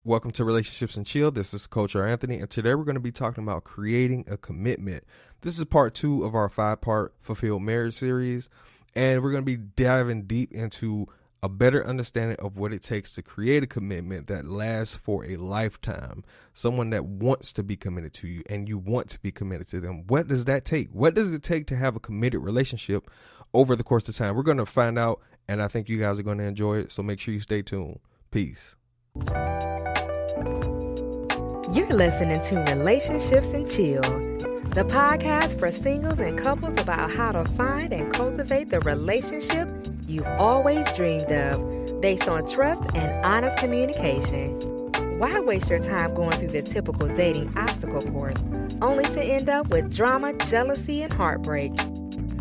Welcome to Relationships and Chill. This is Coach Anthony, and today we're going to be talking about creating a commitment. This is part 2 of our 5-part Fulfilled Marriage series, and we're going to be diving deep into a better understanding of what it takes to create a commitment that lasts for a lifetime. Someone that wants to be committed to you, and you want to be committed to them. What does that take? What does it take to have a committed relationship over the course of time? We're going to find out, and I think you guys are going to enjoy it, so make sure you stay tuned. Peace. You're listening to Relationships and Chill, the podcast for singles and couples about how to find and cultivate the relationship you've always dreamed of, based on trust and honest communication. Why waste your time going through the typical dating obstacle course, only to end up with drama, jealousy, and heartbreak,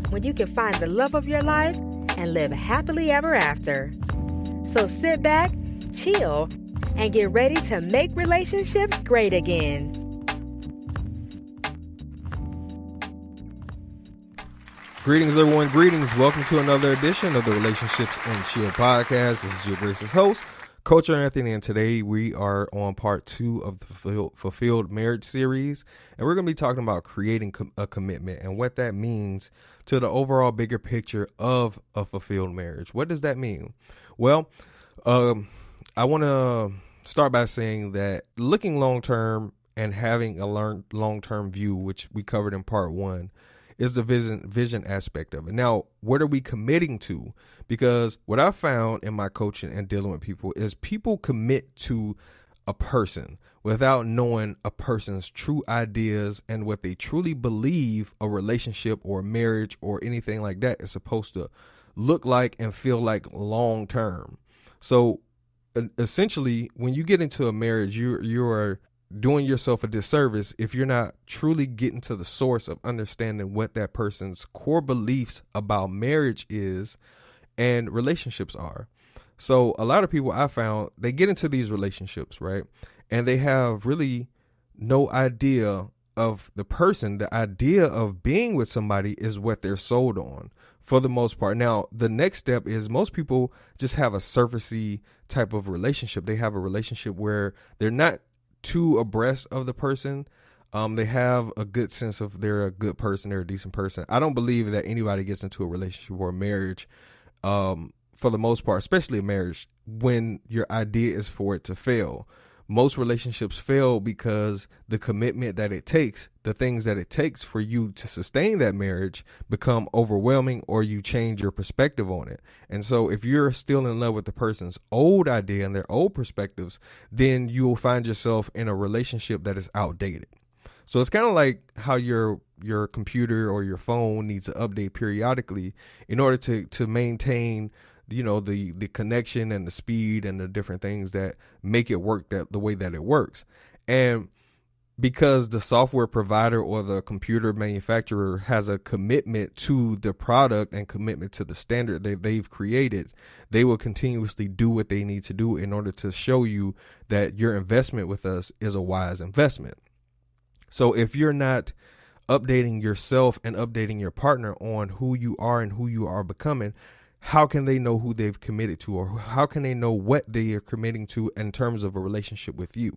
when you can find the love of your life and live happily ever after? So sit back, chill, and get ready to make relationships great again. Greetings, everyone. Greetings. Welcome to another edition of the Relationships and Chill podcast. This is your gracious host, Coach Anthony, and today we are on part 2 of the Fulfilled Marriage series, and we're going to be talking about creating a commitment and what that means to the overall bigger picture of a fulfilled marriage. What does that mean? Well, I want to start by saying that looking long-term and having a long-term view, which we covered in part 1, is the vision aspect of it. Now, what are we committing to? Because what I found in my coaching and dealing with people is people commit to a person without knowing a person's true ideas and what they truly believe a relationship or marriage or anything like that is supposed to look like and feel like long-term. So essentially, when you get into a marriage, you are doing yourself a disservice if you're not truly getting to the source of understanding what that person's core beliefs about marriage is and relationships are. So a lot of people I found, they get into these relationships, right? And they have really no idea of the person. The idea of being with somebody is what they're sold on for the most part. Now, the next step is most people just have a surfacey type of relationship. They have a relationship where they're not too abreast of the person. They have a good sense of they're a good person, they're a decent person. I don't believe that anybody gets into a relationship or a marriage, for the most part, especially a marriage, when your idea is for it to fail. Most relationships fail because the commitment that it takes, the things that it takes for you to sustain that marriage become overwhelming, or you change your perspective on it. And so if you're still in love with the person's old idea and their old perspectives, then you'll find yourself in a relationship that is outdated. So it's kind of like how your computer or your phone needs to update periodically in order to maintain the connection and the speed and the different things that make it work the way that it works. And because the software provider or the computer manufacturer has a commitment to the product and commitment to the standard that they've created, they will continuously do what they need to do in order to show you that your investment with us is a wise investment. So if you're not updating yourself and updating your partner on who you are and who you are becoming, how can they know who they've committed to, or how can they know what they are committing to in terms of a relationship with you?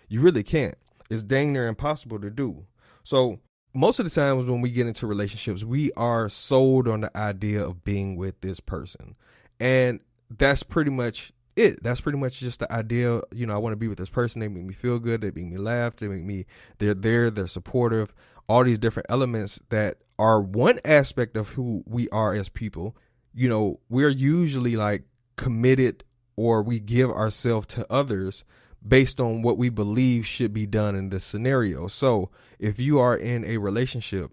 You really can't. It's dang near impossible to do. So most of the times when we get into relationships, we are sold on the idea of being with this person. And that's pretty much it. That's pretty much just the idea. I want to be with this person. They make me feel good. They make me laugh. They're there. They're supportive. All these different elements that are one aspect of who we are as people. We're usually like committed, or we give ourselves to others based on what we believe should be done in this scenario. So if you are in a relationship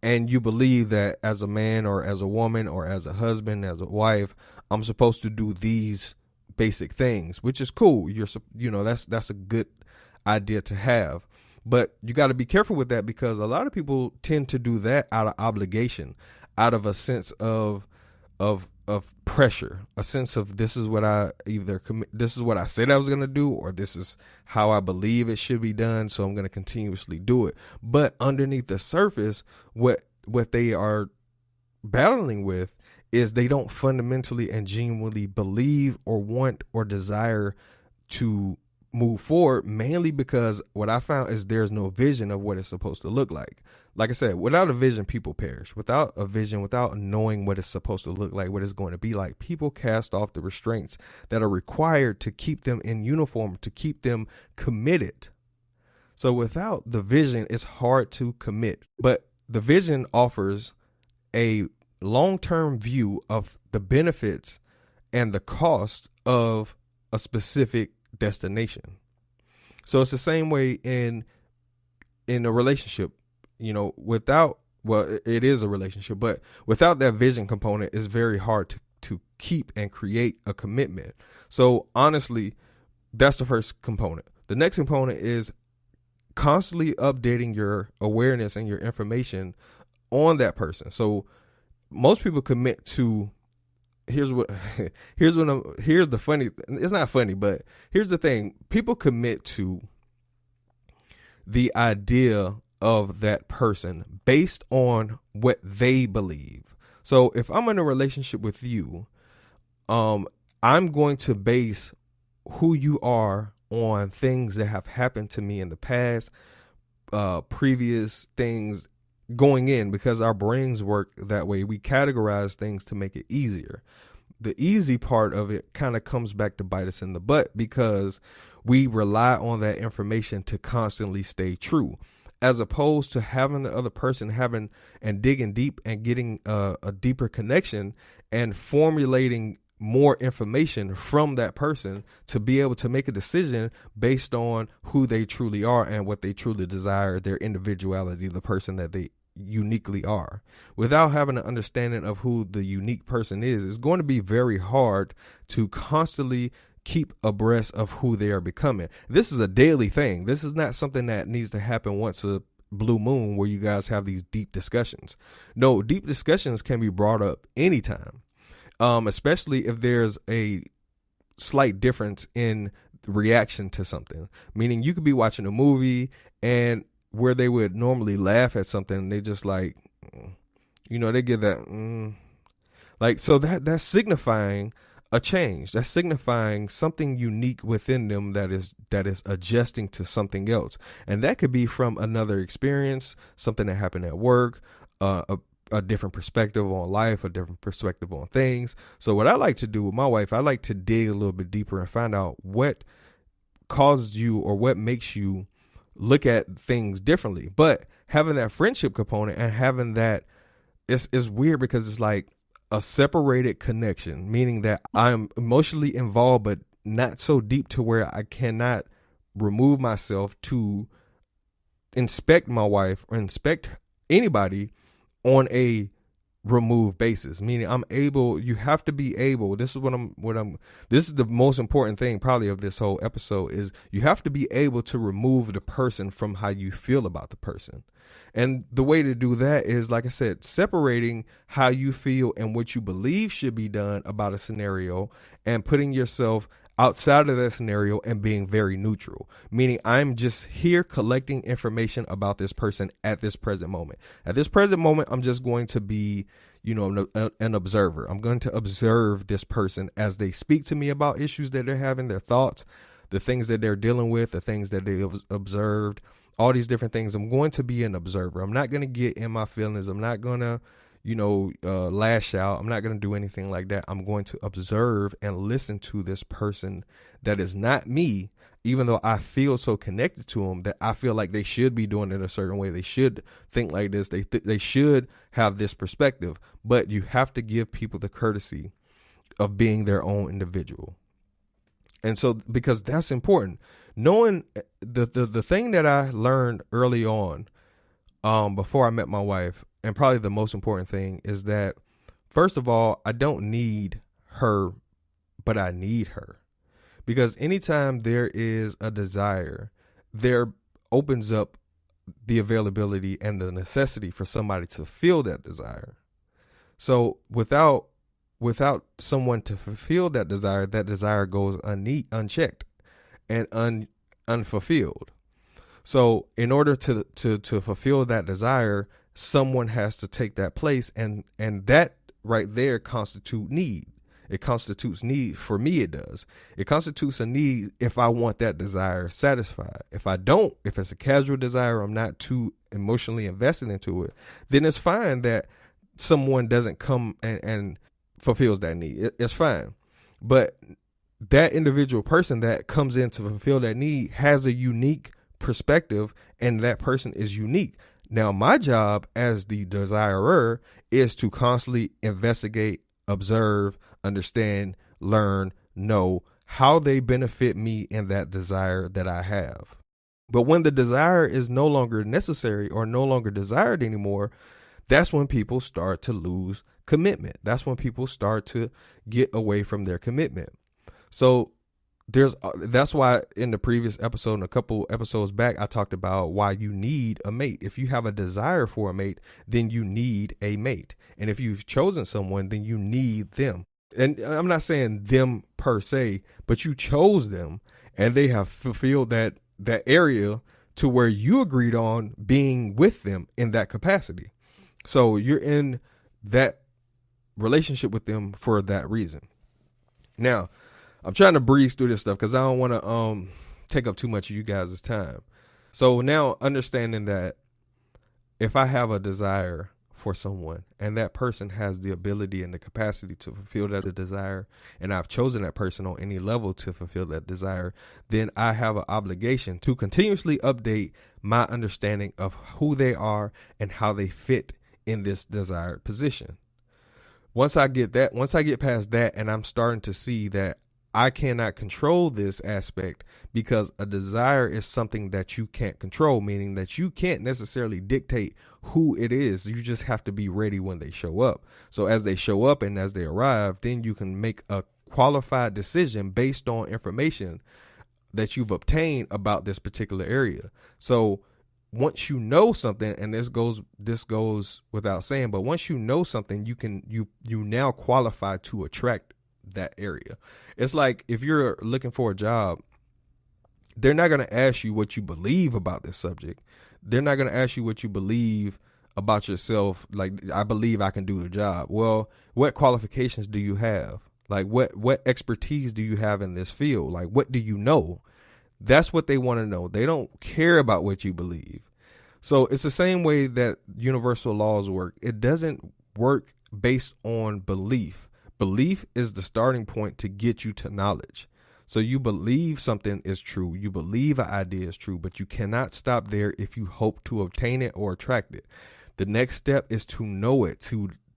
and you believe that as a man or as a woman or as a husband, as a wife, I'm supposed to do these basic things, which is cool. That's a good idea to have. But you got to be careful with that, because a lot of people tend to do that out of obligation, out of a sense of pressure, a sense of this is what I said I was going to do, or this is how I believe it should be done, so I'm going to continuously do it. But underneath the surface, what they are battling with is they don't fundamentally and genuinely believe or want or desire to move forward, mainly because what I found is there's no vision of what it's supposed to look like. Like I said, without a vision, people perish. Without a vision, without knowing what it's supposed to look like, what it's going to be like, people cast off the restraints that are required to keep them in uniform, to keep them committed. So without the vision, it's hard to commit. But the vision offers a long-term view of the benefits and the cost of a specific destination. So it's the same way in a relationship, it is a relationship, but without that vision component, it's very hard to keep and create a commitment. So honestly, that's the first component. The next component is constantly updating your awareness and your information on that person. So most people commit to, here's the funny, it's not funny, but here's the thing. People commit to the idea of that person based on what they believe. So if I'm in a relationship with you, I'm going to base who you are on things that have happened to me in the past, previous things going in, because our brains work that way. We categorize things to make it easier. The easy part of it kind of comes back to bite us in the butt because we rely on that information to constantly stay true, as opposed to having the other person and digging deep and getting a deeper connection and formulating more information from that person to be able to make a decision based on who they truly are and what they truly desire, their individuality, the person that they uniquely are. Without having an understanding of who the unique person is, it's going to be very hard to constantly keep abreast of who they are becoming. This is a daily thing. This is not something that needs to happen once a blue moon where you guys have these deep discussions. No, deep discussions can be brought up anytime. Especially if there's a slight difference in reaction to something. Meaning you could be watching a movie and where they would normally laugh at something, they just like, they give that, so that's signifying a change. That's signifying something unique within them that is adjusting to something else. And that could be from another experience, something that happened at work, a different perspective on life, a different perspective on things. So what I like to do with my wife, I like to dig a little bit deeper and find out what causes you or what makes you look at things differently. But having that friendship component and having that, it's weird because it's like a separated connection, meaning that I'm emotionally involved, but not so deep to where I cannot remove myself to inspect my wife or inspect anybody on a removed basis. Meaning you have to be able, this is this is the most important thing probably of this whole episode, is you have to be able to remove the person from how you feel about the person. And the way to do that is, like I said, separating how you feel and what you believe should be done about a scenario and putting yourself outside of that scenario and being very neutral, meaning I'm just here collecting information about this person at this present moment. At this present moment, I'm just going to be, an observer. I'm going to observe this person as they speak to me about issues that they're having, their thoughts, the things that they're dealing with, the things that they've observed, all these different things. I'm going to be an observer. I'm not going to get in my feelings. I'm not going to lash out. I'm not going to do anything like that. I'm going to observe and listen to this person that is not me, even though I feel so connected to them that I feel like they should be doing it a certain way. They should think like this. They should have this perspective, but you have to give people the courtesy of being their own individual. And so, because that's important, knowing the thing that I learned early on, before I met my wife, and probably the most important thing, is that, first of all, I don't need her, but I need her. Because anytime there is a desire, there opens up the availability and the necessity for somebody to feel that desire. So without someone to fulfill that desire goes unchecked and unfulfilled. So in order to fulfill that desire, someone has to take that place, and that right there constitute need. It constitutes need. For me, it does. It constitutes a need if I want that desire satisfied. If I don't, if it's a casual desire, I'm not too emotionally invested into it, then it's fine that someone doesn't come and fulfills that need. It's fine. But that individual person that comes in to fulfill that need has a unique perspective, and that person is unique. Now, my job as the desirer is to constantly investigate, observe, understand, learn, know how they benefit me in that desire that I have. But when the desire is no longer necessary or no longer desired anymore, that's when people start to lose commitment. That's when people start to get away from their commitment. So that's why in the previous episode and a couple episodes back, I talked about why you need a mate. If you have a desire for a mate, then you need a mate. And if you've chosen someone, then you need them. And I'm not saying them per se, but you chose them and they have fulfilled that area to where you agreed on being with them in that capacity. So you're in that relationship with them for that reason. Now, I'm trying to breeze through this stuff because I don't want to take up too much of you guys' time. So now understanding that if I have a desire for someone and that person has the ability and the capacity to fulfill that desire, and I've chosen that person on any level to fulfill that desire, then I have an obligation to continuously update my understanding of who they are and how they fit in this desired position. Once I get past that and I'm starting to see that I cannot control this aspect, because a desire is something that you can't control, meaning that you can't necessarily dictate who it is. You just have to be ready when they show up. So as they show up and as they arrive, then you can make a qualified decision based on information that you've obtained about this particular area. So once you know something, and this goes without saying, but once you know something, you now qualify to attract that area. It's like if you're looking for a job, they're not going to ask you what you believe about this subject. They're not going to ask you what you believe about yourself. Like, I believe I can do the job. Well, what qualifications do you have? Like, what expertise do you have in this field? Like, what do you know? That's what they want to know. They don't care about what you believe. So it's the same way that universal laws work. It doesn't work based on belief. Belief is the starting point to get you to knowledge. So you believe something is true. You believe an idea is true, but you cannot stop there if you hope to obtain it or attract it. The next step is to know it,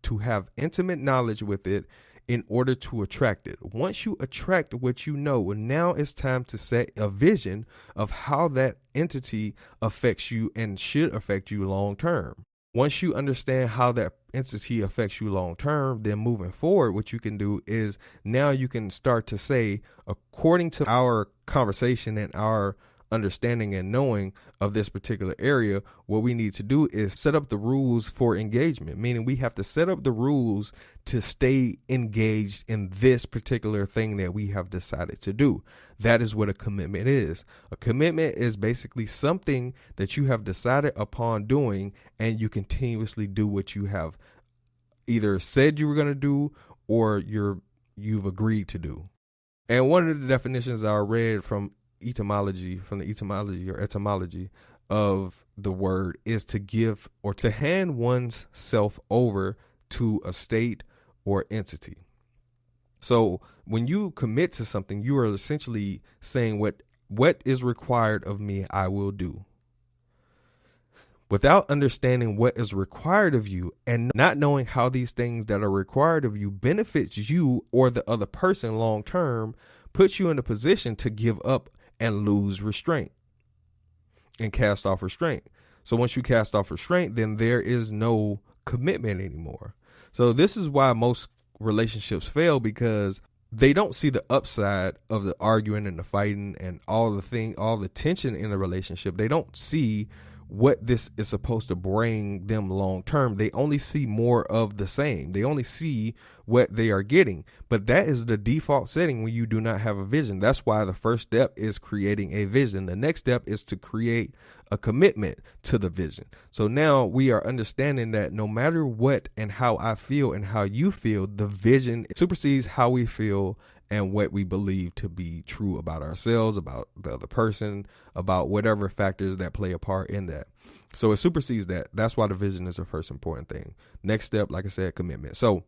to have intimate knowledge with it in order to attract it. Once you attract what you know, now it's time to set a vision of how that entity affects you and should affect you long term. Once you understand how that entity affects you long term, then moving forward, what you can do is now you can start to say, according to our conversation and our understanding and knowing of this particular area, what we need to do is set up the rules for engagement, meaning we have to set up the rules to stay engaged in this particular thing that we have decided to do. That is what a commitment is. A commitment is basically something that you have decided upon doing, and you continuously do what you have either said you were going to do or you've agreed to do. And one of the definitions I read from the etymology of the word is to give or to hand one's self over to a state or entity. So when you commit to something, you are essentially saying what is required of me, I will do. Without understanding what is required of you and not knowing how these things that are required of you benefits you or the other person long term, puts you in a position to give up and lose restraint and cast off restraint. So once you cast off restraint, then there is no commitment anymore. So this is why most relationships fail, because they don't see the upside of the arguing and the fighting and all the tension in the relationship. They don't see what this is supposed to bring them long term. They only see more of the same. They only see what they are getting. But that is the default setting when you do not have a vision. That's why the first step is creating a vision. The next step is to create a commitment to the vision. So now we are understanding that no matter what and how I feel and how you feel, the vision supersedes how we feel and what we believe to be true about ourselves, about the other person, about whatever factors that play a part in that. So it supersedes that. That's why the vision is the first important thing. Next step, like I said, commitment. So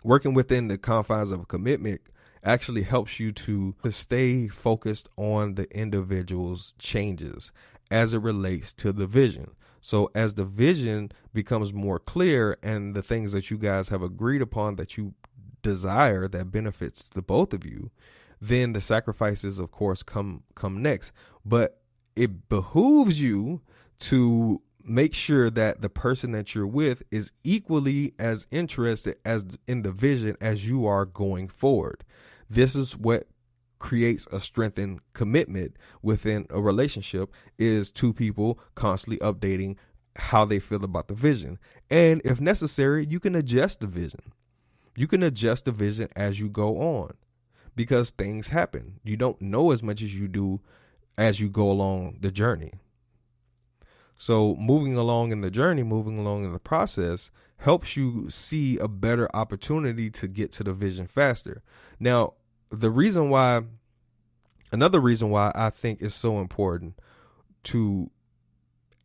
working within the confines of a commitment actually helps you to stay focused on the individual's changes as it relates to the vision. So as the vision becomes more clear and the things that you guys have agreed upon that you desire that benefits the both of you, then the sacrifices, of course, come next. But it behooves you to make sure that the person that you're with is equally as interested as in the vision as you are going forward. This is what creates a strengthened commitment within a relationship, is two people constantly updating how they feel about the vision. And if necessary, you can adjust the vision. You can adjust the vision as you go on because things happen. You don't know as much as you do as you go along the journey. So moving along in the journey, moving along in the process helps you see a better opportunity to get to the vision faster. Now, another reason why I think it's so important to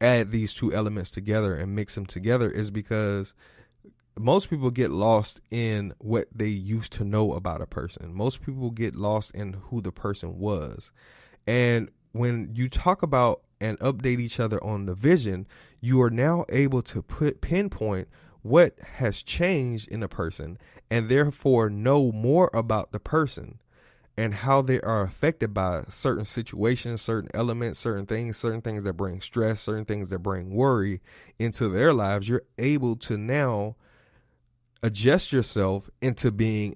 add these two elements together and mix them together is because most people get lost in what they used to know about a person. Most people get lost in who the person was. And when you talk about and update each other on the vision, you are now able to pinpoint what has changed in a person and therefore know more about the person and how they are affected by certain situations, certain elements, certain things that bring stress, certain things that bring worry into their lives. You're able to now adjust yourself into being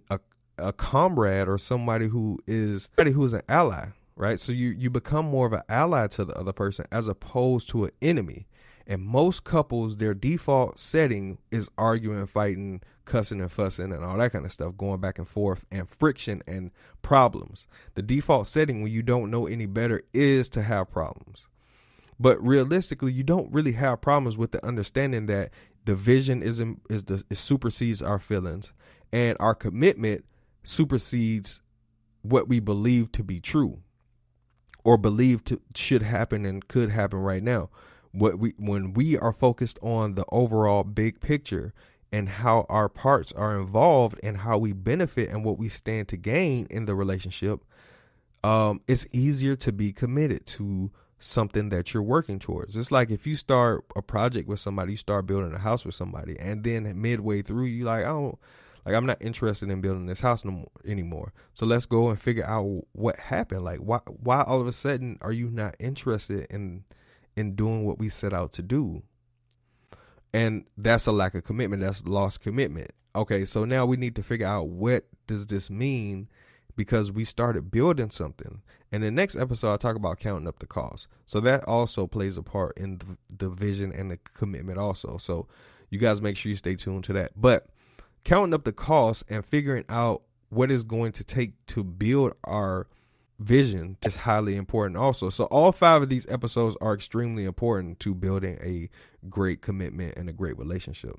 a comrade or somebody who's an ally, right? So you become more of an ally to the other person as opposed to an enemy. And most couples, their default setting is arguing, fighting, cussing and fussing and all that kind of stuff, going back and forth and friction and problems. The default setting when you don't know any better is to have problems. But realistically, you don't really have problems with the understanding that the vision it supersedes our feelings, and our commitment supersedes what we believe to be true or should happen and could happen right now. When we are focused on the overall big picture and how our parts are involved and how we benefit and what we stand to gain in the relationship, it's easier to be committed to something that you're working towards. It's like if you start a project with somebody, you start building a house with somebody, and then midway through you I'm not interested in building this house anymore. So let's go and figure out what happened. Like why all of a sudden are you not interested in doing what we set out to do? And that's a lack of commitment. That's lost commitment. Okay, so now we need to figure out, what does this mean? Because we started building something. And the next episode, I'll talk about counting up the cost. So that also plays a part in the vision and the commitment also. So you guys make sure you stay tuned to that. But counting up the cost and figuring out what is going to take to build our vision is highly important also. So all 5 of these episodes are extremely important to building a great commitment and a great relationship.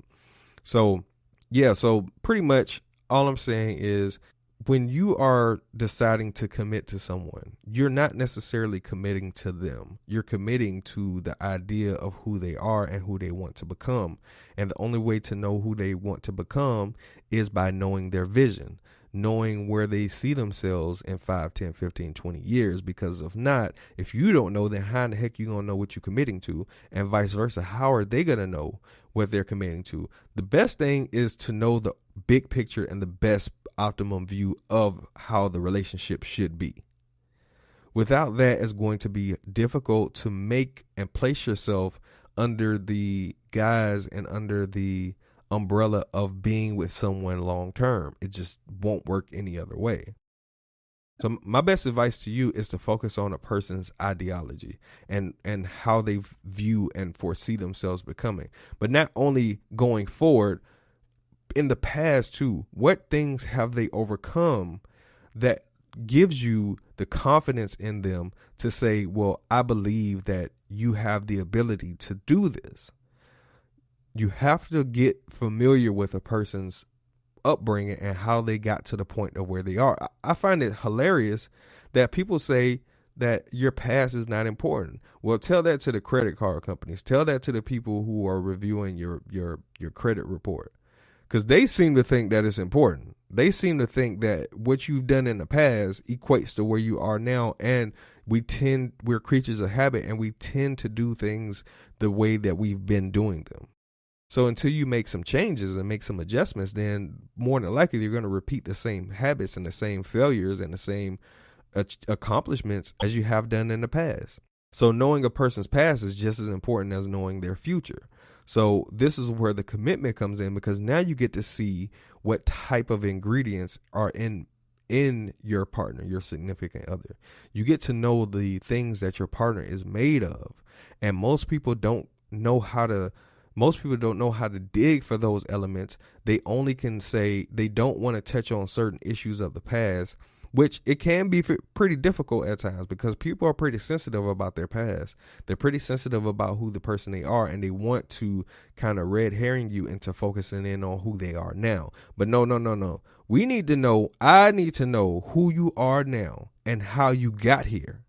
So yeah, so pretty much all I'm saying is, when you are deciding to commit to someone, you're not necessarily committing to them. You're committing to the idea of who they are and who they want to become. And the only way to know who they want to become is by knowing their vision, knowing where they see themselves in 5, 10, 15, 20 years. Because if you don't know, then how in the heck you going to know what you're committing to? And vice versa, how are they going to know what they're committing to? The best thing is to know the big picture and the best optimum view of how the relationship should be. Without that, it's going to be difficult to make and place yourself under the guise and under the umbrella of being with someone long term. It just won't work any other way. So my best advice to you is to focus on a person's ideology and how they view and foresee themselves becoming. But not only going forward, in the past too, what things have they overcome that gives you the confidence in them to say, well, I believe that you have the ability to do this. You have to get familiar with a person's upbringing and how they got to the point of where they are. I find it hilarious that people say that your past is not important. Well, tell that to the credit card companies. Tell that to the people who are reviewing your credit report, because they seem to think that it's important. They seem to think that what you've done in the past equates to where you are now. And we're creatures of habit, and we tend to do things the way that we've been doing them. So until you make some changes and make some adjustments, then more than likely you're going to repeat the same habits and the same failures and the same accomplishments as you have done in the past. So knowing a person's past is just as important as knowing their future. So this is where the commitment comes in, because now you get to see what type of ingredients are in your partner, your significant other. You get to know the things that your partner is made of. And most people don't know how to dig for those elements. They only can say they don't want to touch on certain issues of the past, which it can be pretty difficult at times, because people are pretty sensitive about their past. They're pretty sensitive about who the person they are, and they want to kind of red herring you into focusing in on who they are now. But no. I need to know who you are now and how you got here.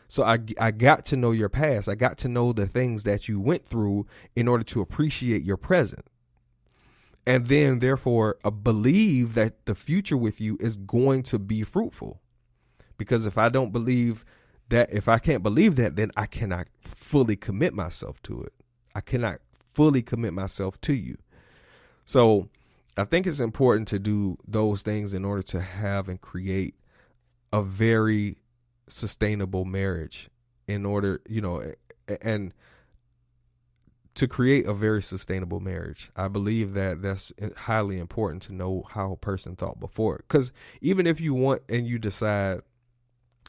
So I got to know your past. I got to know the things that you went through in order to appreciate your present. And then, therefore, believe that the future with you is going to be fruitful. Because if I can't believe that, then I cannot fully commit myself to it. I cannot fully commit myself to you. So I think it's important to do those things in order to have and create a very sustainable marriage, in order, and to create a very sustainable marriage. I believe that that's highly important, to know how a person thought before. Because even if you want and you decide,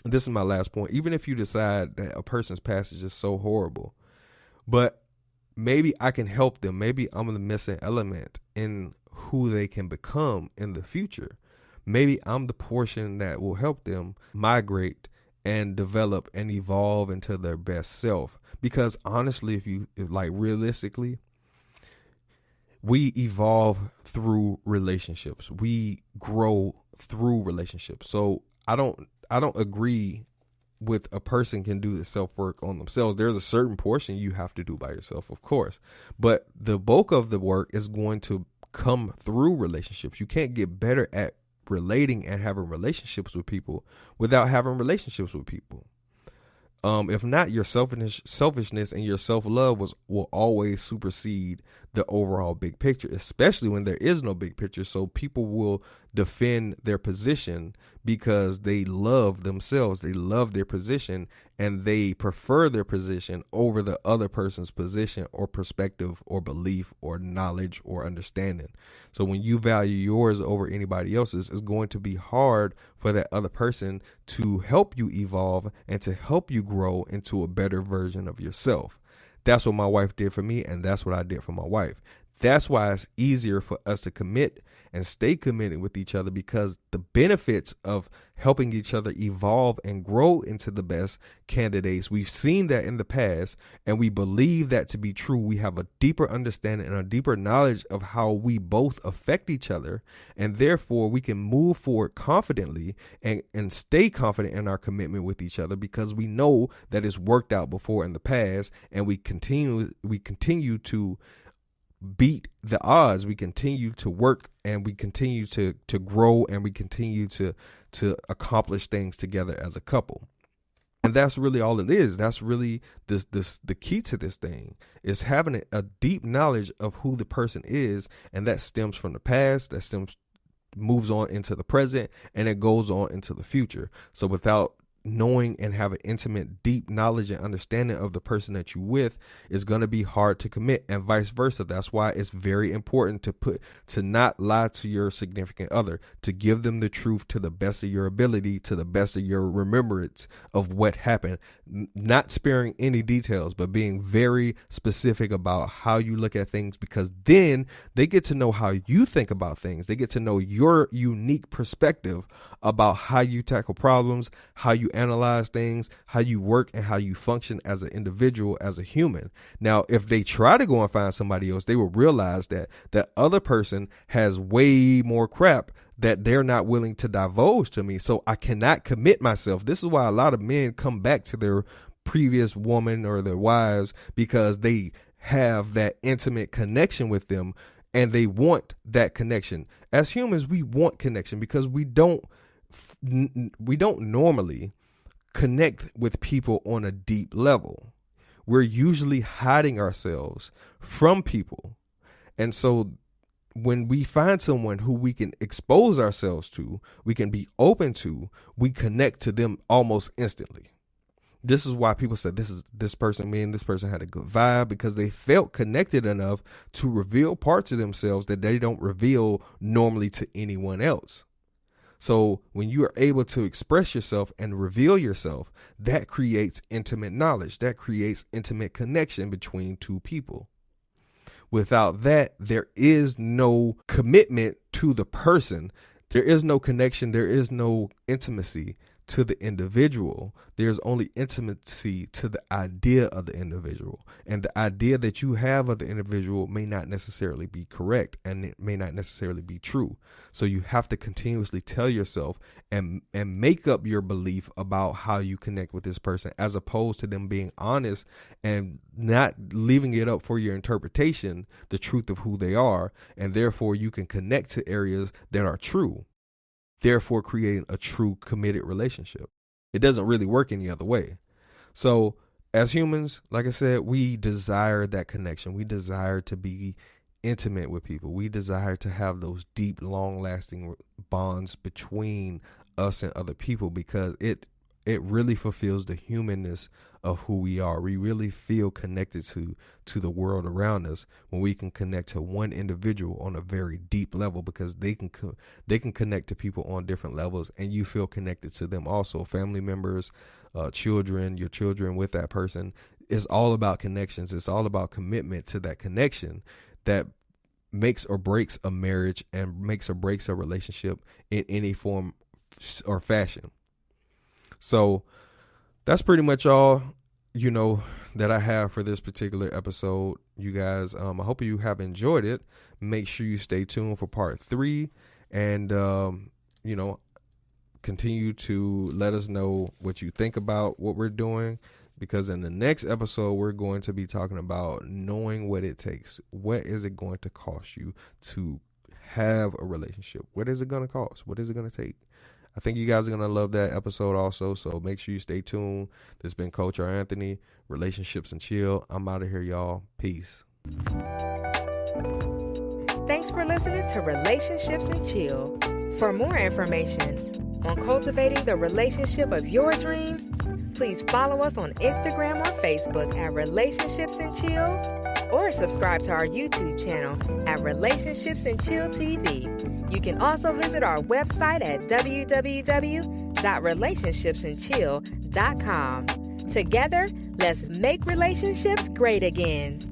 this is my last point, even if you decide that a person's past is just so horrible, but maybe I can help them, maybe I'm the missing element in who they can become in the future. Maybe I'm the portion that will help them migrate and develop and evolve into their best self. Because honestly, realistically, we evolve through relationships. We grow through relationships. So I don't agree with a person can do the self-work on themselves. There's a certain portion you have to do by yourself, of course. But the bulk of the work is going to come through relationships. You can't get better at relating and having relationships with people without having relationships with people. If not, your selfishness and your self-love will always supersede the overall big picture, especially when there is no big picture. So people will defend their position because they love themselves, they love their position, and they prefer their position over the other person's position or perspective or belief or knowledge or understanding. So when you value yours over anybody else's, it's going to be hard for that other person to help you evolve and to help you grow into a better version of yourself. That's what my wife did for me, and that's what I did for my wife. That's why it's easier for us to commit and stay committed with each other, because the benefits of helping each other evolve and grow into the best candidates, we've seen that in the past, and we believe that to be true. We have a deeper understanding and a deeper knowledge of how we both affect each other, and therefore we can move forward confidently and stay confident in our commitment with each other, because we know that it's worked out before in the past, and we continue to beat the odds. We continue to work, and we continue to grow, and we continue to accomplish things together as a couple. And that's really all it is. That's really the key to this thing, is having a deep knowledge of who the person is, and that stems from the past, moves on into the present, and it goes on into the future. So without knowing and have an intimate, deep knowledge and understanding of the person that you with is going to be hard to commit, and vice versa. That's why it's very important to not lie to your significant other, to give them the truth to the best of your ability, to the best of your remembrance of what happened, not sparing any details, but being very specific about how you look at things, because then they get to know how you think about things. They get to know your unique perspective about how you tackle problems, how you analyze things, how you work, and how you function as an individual, as a human. Now, if they try to go and find somebody else, they will realize that that other person has way more crap that they're not willing to divulge to me. So I cannot commit myself. This is why a lot of men come back to their previous woman or their wives, because they have that intimate connection with them and they want that connection. As humans, we want connection because we don't normally connect with people on a deep level. We're usually hiding ourselves from people. And so when we find someone who we can expose ourselves to, we can be open to, we connect to them almost instantly. This is why people said this person had a good vibe, because they felt connected enough to reveal parts of themselves that they don't reveal normally to anyone else. So when you are able to express yourself and reveal yourself, that creates intimate knowledge. That creates intimate connection between two people. Without that, there is no commitment to the person. There is no connection. There is no intimacy to the individual. There's only intimacy to the idea of the individual. And the idea that you have of the individual may not necessarily be correct, and it may not necessarily be true. So you have to continuously tell yourself and make up your belief about how you connect with this person, as opposed to them being honest and not leaving it up for your interpretation, the truth of who they are. And therefore you can connect to areas that are true, therefore creating a true committed relationship. It doesn't really work any other way. So as humans, like I said, we desire that connection. We desire to be intimate with people. We desire to have those deep, long-lasting bonds between us and other people, because it really fulfills the humanness of who we are. We really feel connected to the world around us when we can connect to one individual on a very deep level, because they can connect to people on different levels, and you feel connected to them also. Family members, children, your children with that person. It's all about connections. It's all about commitment to that connection that makes or breaks a marriage and makes or breaks a relationship in any form or fashion. So that's pretty much all, that I have for this particular episode. You guys, I hope you have enjoyed it. Make sure you stay tuned for part 3, and, continue to let us know what you think about what we're doing, because in the next episode, we're going to be talking about knowing what it takes. What is it going to cost you to have a relationship? What is it going to cost? What is it going to take? I think you guys are going to love that episode also, so make sure you stay tuned. This has been Coach R. Anthony, Relationships and Chill. I'm out of here, y'all. Peace. Thanks for listening to Relationships and Chill. For more information on cultivating the relationship of your dreams, please follow us on Instagram or Facebook at Relationships and Chill, or subscribe to our YouTube channel at Relationships and Chill TV. You can also visit our website at www.relationshipsandchill.com. Together, let's make relationships great again.